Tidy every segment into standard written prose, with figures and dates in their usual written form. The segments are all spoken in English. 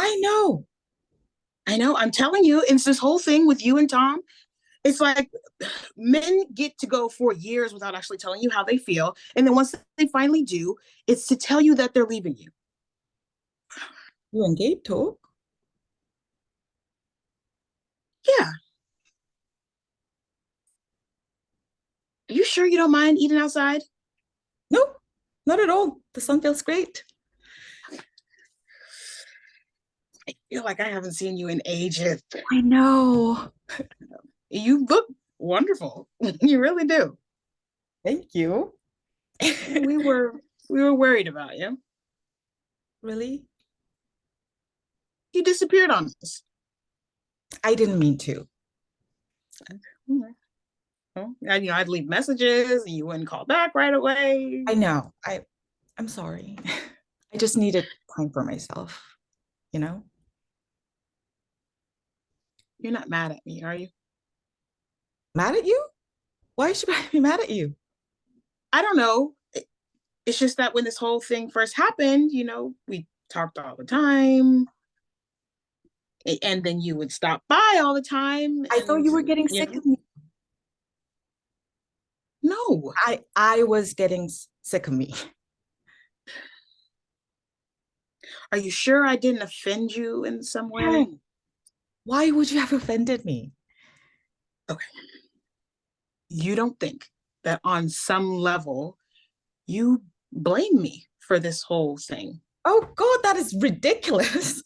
I know. I know. I'm telling you, it's this whole thing with you and Tom. It's like men get to go for years without actually telling you how they feel. And then once they finally do, it's to tell you that they're leaving you. You and Gabe talk. Yeah. Are you sure you don't mind eating outside? No, not at all. The sun feels great. I feel like I haven't seen you in ages. I know. You look wonderful. You really do. Thank you. We were we were worried about you. Really? You disappeared on us. I didn't mean to. Well, I'd leave messages and you wouldn't call back right away. I know. I'm sorry. I just needed time for myself, you know? You're not mad at me, are you? Mad at you? Why should I be mad at you? I don't know. It's just that when this whole thing first happened, we talked all the time, and then you would stop by all the time, I thought and you were getting sick of me. no. I was getting sick of me. Are you sure I didn't offend you in some way? Karen, why would you have offended me? Okay. You don't think that on some level you blame me for this whole thing? Oh God, that is ridiculous.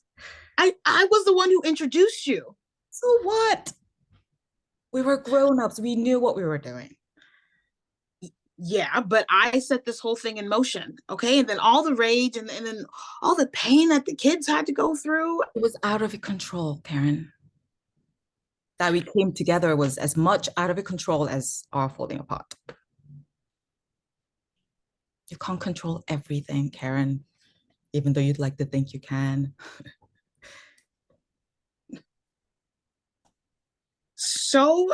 I was the one who introduced you. So what? We were grown-ups. We knew what we were doing. Yeah, but I set this whole thing in motion. Okay. And then all the rage and then all the pain that the kids had to go through. It was out of control, Karen. That we came together was as much out of control as our falling apart. You can't control everything, Karen, even though you'd like to think you can. So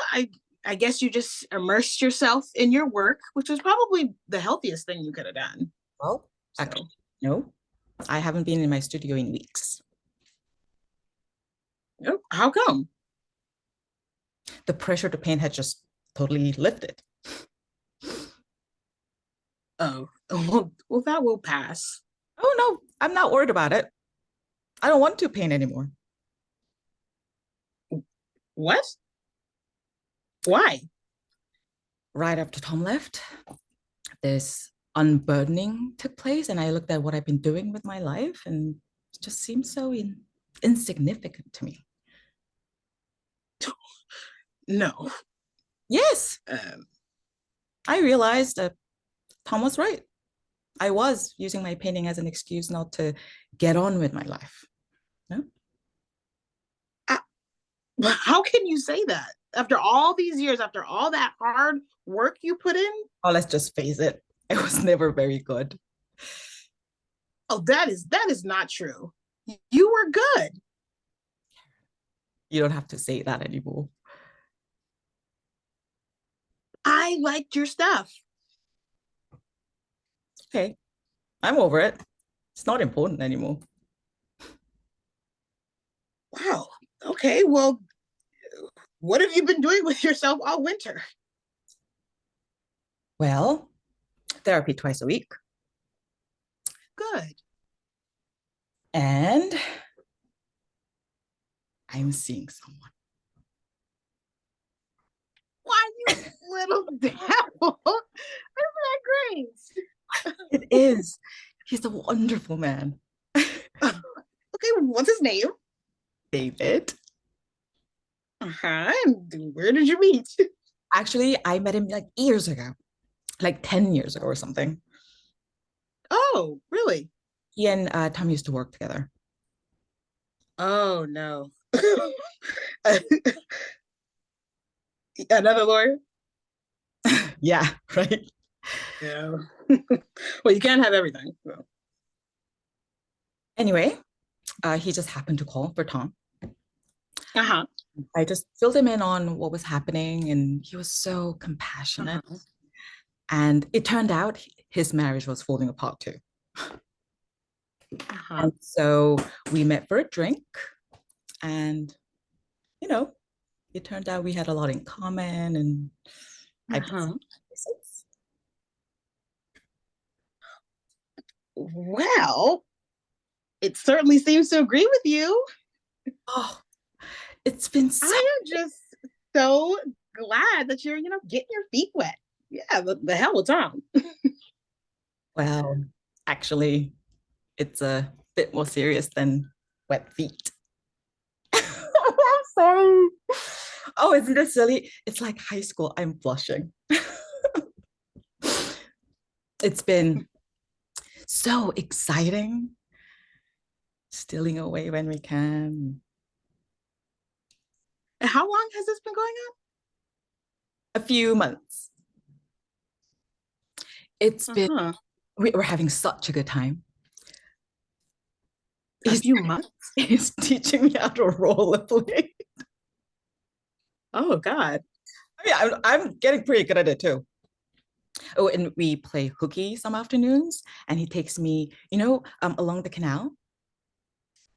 I guess you just immersed yourself in your work, which was probably the healthiest thing you could have done. Well, So actually, no, I haven't been in my studio in weeks. how come? The pressure to paint had just totally lifted. Oh, well, that will pass. Oh no, I'm not worried about it. I don't want to paint anymore. What? Why? Right after Tom left, this unburdening took place, and I looked at what I've been doing with my life, and it just seems so insignificant to me. No. Yes, Um, I realized that Tom was right. I was using my painting as an excuse not to get on with my life. No? I, how can you say that after all these years, after all that hard work you put in? Oh, let's just face it. It was never very good. Oh, that is not true. You were good. You don't have to say that anymore. I liked your stuff. Okay, I'm over it. It's not important anymore. Wow. Okay. Well, what have you been doing with yourself all winter? Well, therapy twice a week. Good. And I'm seeing someone. Why, you little devil? Isn't that great? It is. He's a wonderful man. Okay, what's his name? David. Uh-huh. And where did you meet? Actually, I met him like years ago, like 10 years ago or something. Oh, really? He and Tom used to work together. Oh no. Another lawyer? Yeah, right. Yeah. Well, you can't have everything. So. Anyway, he just happened to call for Tom. Uh-huh. I just filled him in on what was happening, and he was so compassionate. Uh-huh. And it turned out his marriage was falling apart too. Uh-huh. And so we met for a drink, and you know, it turned out we had a lot in common, and I've been Uh-huh. since. Well, it certainly seems to agree with you. Oh, it's been so I am just so glad that you're, getting your feet wet. Yeah, the hell with Tom. well. Actually, it's a bit more serious than wet feet. I'm sorry. Oh, isn't this silly? It's like high school. I'm blushing. It's been so exciting, stealing away when we can. How long has this been going A few months. It's on? been, Uh-huh. we're having such a good time. A He's, few months? he's teaching me how to rollerblade. Oh God. I mean, I'm getting pretty good at it too. Oh, and we play hooky some afternoons, and he takes me, along the canal.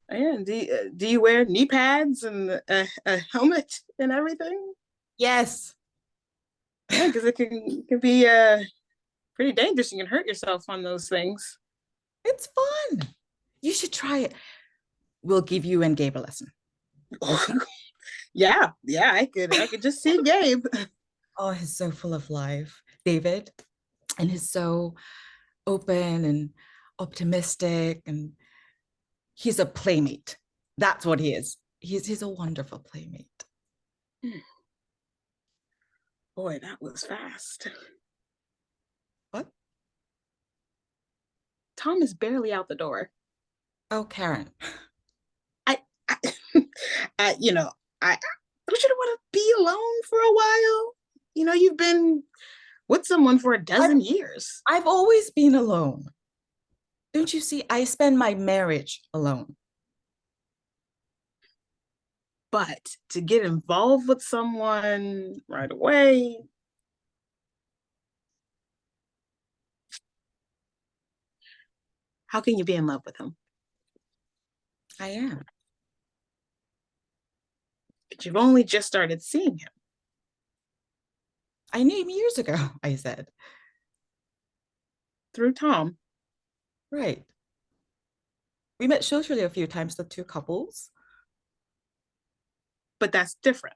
And do you wear knee pads and a helmet and everything? Yes, Yeah, because it can be pretty dangerous. You can hurt yourself on those things. it's fun. You should try it. We'll give you and Gabe a lesson. Yeah, yeah, I could just see Gabe. Oh, he's so full of life, David, and he's so open and optimistic, and he's a playmate. That's what he is. He's a wonderful playmate. Boy, that was fast. What? Tom is barely out the door. Oh, Karen. I, I, I you know, I don't you want to be alone for a while? You've been with someone for a I've dozen years, I've always been alone. Don't you see? I spend my marriage alone. but to get involved with someone right away, how can you be in love with him? I am. But you've only just started seeing him I knew him years ago, I said. through Tom. Right. We met socially a few times, the two couples. But that's different.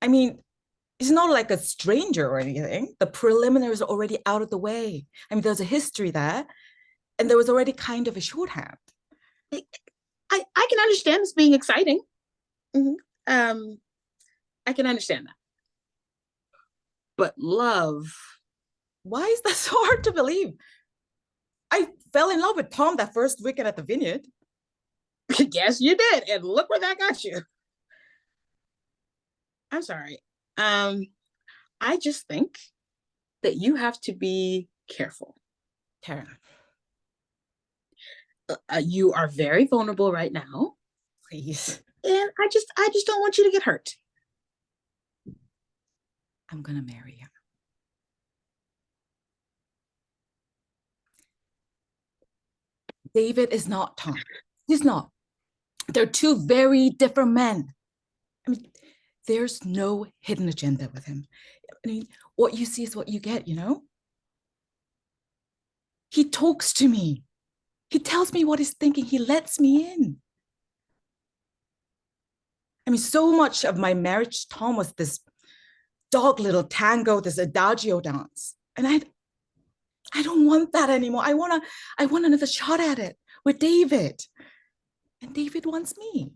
I mean, he's not like a stranger or anything. The preliminaries are already out of the way. I mean, there's a history there, and there was already kind of a shorthand. I can understand this being exciting. Mm-hmm. Um, I can understand that. But love, Why is that so hard to believe? I fell in love with Tom that first weekend at the vineyard. yes, you did. And look where that got you. I'm sorry. Um, I just think that you have to be careful. Karen, You are very vulnerable right now, please. and I just don't want you to get hurt. I'm gonna marry him. David is not Tom. He's not. They're two very different men. I mean, there's no hidden agenda with him. I mean, what you see is what you get. He talks to me. He tells me what he's thinking. He lets me in. I mean, so much of my marriage to Tom was this dog little tango, this adagio dance. And I don't want that anymore. I want another shot at it with David. And David wants me.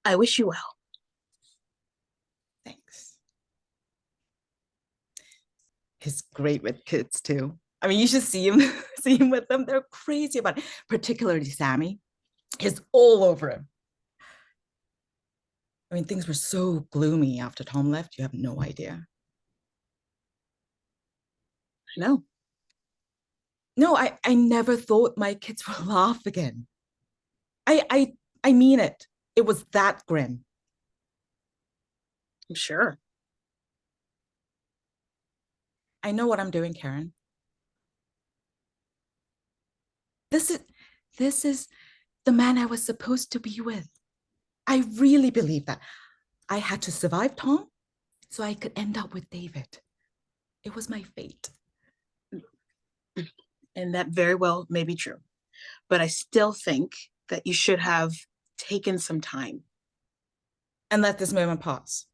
I wish you well. Thanks. He's great with kids too. I mean, you should see him see him with them. They're crazy about it, particularly Sammy. He's all over him. I mean, things were so gloomy after Tom left. You have no idea. I know. No, I never thought my kids would laugh again. I mean it. It was that grim. I'm sure. I know what I'm doing, Karen. This is this is the man I was supposed to be with. I really believe that. I had to survive Tom so I could end up with David. It was my fate. And that very well may be true. But I still think that you should have taken some time. And let this moment pass.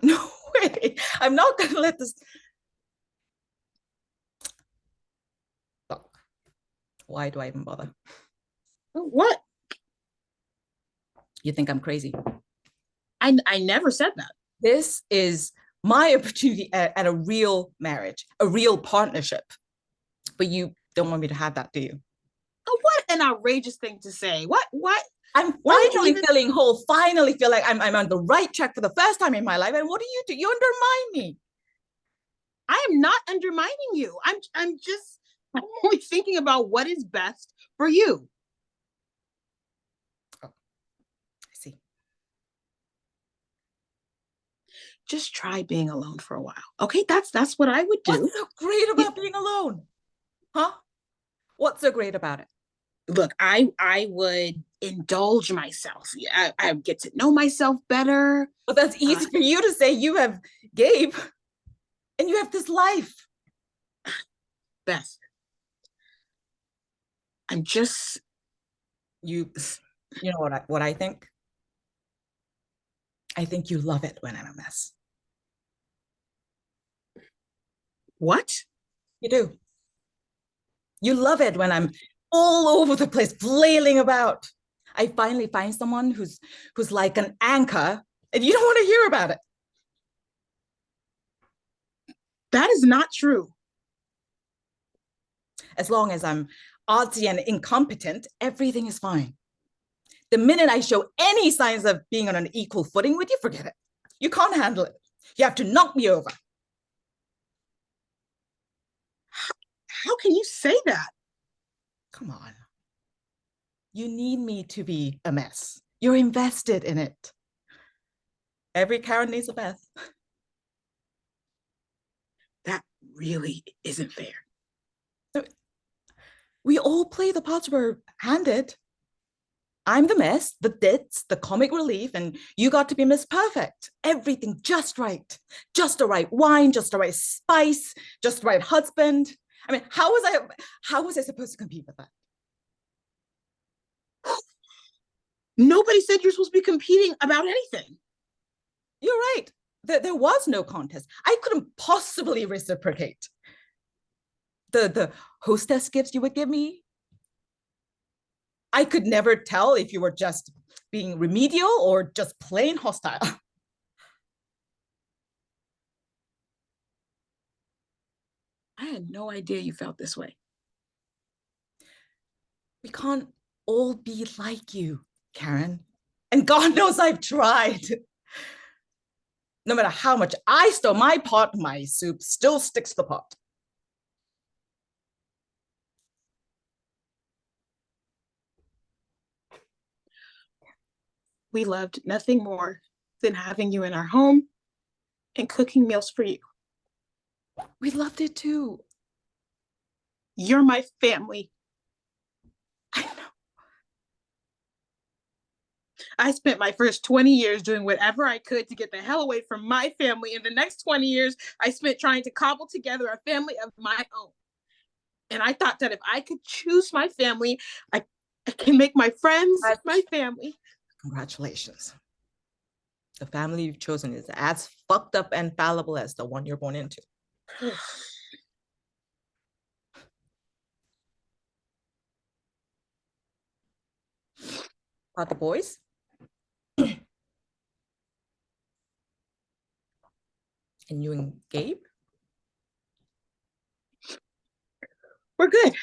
No way. I'm not going to let this. Look, why do I even bother? What? You think I'm crazy? I never said that. This is my opportunity at a real marriage, a real partnership. But you don't want me to have that, do you? Oh, what an outrageous thing to say. What? I'm Why would you finally even feeling whole, finally feel like I'm on the right track for the first time in my life. And what do? You undermine me. I am not undermining you. I'm just only thinking about what is best for you. Oh, I see. Just try being alone for a while. Okay, that's what I would do. What's so great about being alone? Huh? What's so great about it? Look, I would indulge myself. I get to know myself better. But that's easy for you to say. You have Gabe and you have this life. Beth, I'm just You know what I think? I think you love it when I'm a mess. what? You do. You love it when I'm all over the place, flailing about. I finally find someone who's like an anchor, and you don't want to hear about it. That is not true. As long as I'm artsy and incompetent, everything is fine. The minute I show any signs of being on an equal footing with you, forget it. You can't handle it. You have to knock me over. How can you say that? Come on. You need me to be a mess. You're invested in it. Every Karen needs a Beth. That really isn't fair. We all play the parts we're handed. I'm the mess, the ditz, the comic relief, and you got to be Miss Perfect. Everything just right. Just the right wine, just the right spice, just the right husband. I mean, how was I supposed to compete with that? Nobody said you're supposed to be competing about anything. You're right. There was no contest. I couldn't possibly reciprocate. The hostess gifts you would give me, I could never tell if you were just being remedial or just plain hostile. I had no idea you felt this way. We can't all be like you, Karen. And God knows I've tried. No matter how much I stir my pot, my soup still sticks to the pot. We loved nothing more than having you in our home and cooking meals for you. We loved it too. You're my family. I know. I spent my first 20 years doing whatever I could to get the hell away from my family. And the next 20 years, I spent trying to cobble together a family of my own. And I thought that if I could choose my family, I can make my friends my family. Congratulations. The family you've chosen is as fucked up and fallible as the one you're born into. About the boys? And you and Gabe? We're good.